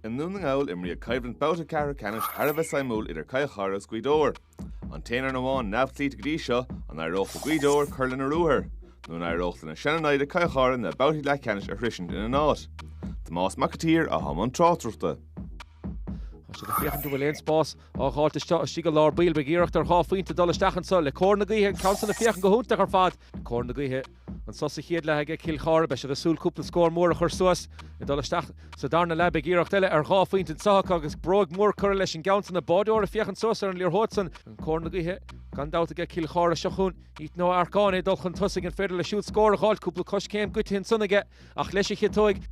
In nGall imrí caibhlann bouta cara canis Arbh Saimúil idir Kilcar as Gweedore. An téanaar na bháin neamhtlí Gríise an aireocht a Gweedore chuirlan a ruair. Nún aireocht na Ceannais de Kilcar na bouta le canis a hrisin in an áit. Tá más macatír a haman trátrachta. Se fiechan tú bhfuil spás á gáilta stígal lár bíl begíirecht ar Buaicphointí dul stachan sa le cór na gaotha cansan na fiechan go húnta ar fad cór na gaotha an sosa chéad le ag Kilcar be se bheitsúil cúpla scór mór a chur suas I dul stach sa darna le begíirecht eile ar Buaicphointí saach agus brog mór cur leis an Gaoth na bádóir a fiechan suas ar an líor hótsan an cór na gaotha gan dáta ag Kilcar a seachún ít nó arcáin dul chun tusig an féidir le siút scór a gáil cúpla cos céim guithin sunnaige ach leis a chétóig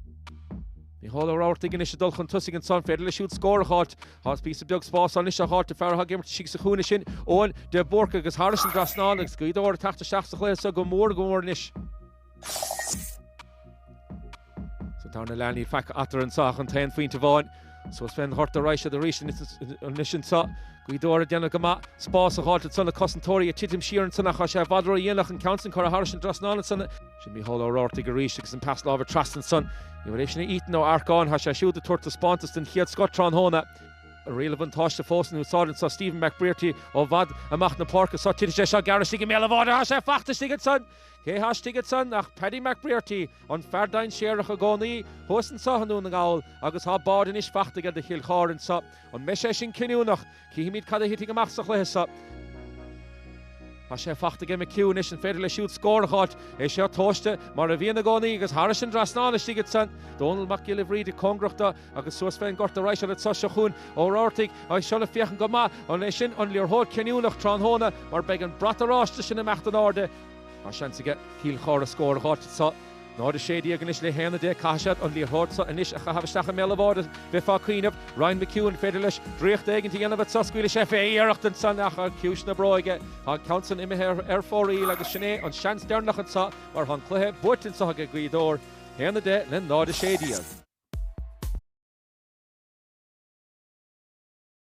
Ní hála ráirtaigh is dul chun tusig an son féidir le siút scór a gáilt hás bí sa beag spás an is a gáilt a feartha gimmert sí sa chúna sin óin de borca agus Harris an Grasnáil agus Gweedore teachta seach sa chléil sa go mór nis. So tána leanaí feic atar an sach an 10 faointe bháin so is féin horta ráise a ríis an nisin sa Gweedore déanana go má spás a gáilt sanna cosantóirí a titim síran sanna cha sé bhadra dhéanach an counsin chur a Harris an Grasnáil sanna sin mí hála ráirtaigh a ríis agus an pas lábhar trastan son I bhfuil éisina ítan ó arcáin ha sé siúd a tuairta spántas den chiad Scotrán hóna a rilevan táiste fósan úsáidan sa Stephen McBrearty ó bhad amach na parca sa tíidir sé seo garras ige méle bháda ha sé fachtas tigad son cé has tigad son ach Paddy McBrearty an ferdain séireach a gcónaí hósan sa hanú na gáil agus há bádan is fachtaige de Kilcar sa an me sé sin cinúnach cíimiid cad a hitig amach sa chléthe sa Tá sé fachtaige me ciún is an féidir le siút scór a gáilt é sé tóiste mar a bhíonna gcónaí agus Harris an Grasnáil is tigad son Donald McGill bhríd congrachta agus suas féin gorta ráise le sa seachún ó ráirtaigh a seo le fiochan go má an é sin an líorthód cinúnach trán hóna mar beag an brataráiste sin amach an áde a seansaige Kilcar a scór a gáilt sa Náda sédí agan is le héna de caiisiad an líorthód sa inis a chahabhaisteach a méle bháda bheith fá cuiineh Ryan McEwen féidir leis dríocht éigeantí dhéanamh sa scuile sé fé éireacht an san ach ciúis na bráige tá counsan imithe ar fóraí agus sinné an seans dearnach an sa mar an cluthe buirtin sa go Gweedore héna de le náda sédíag.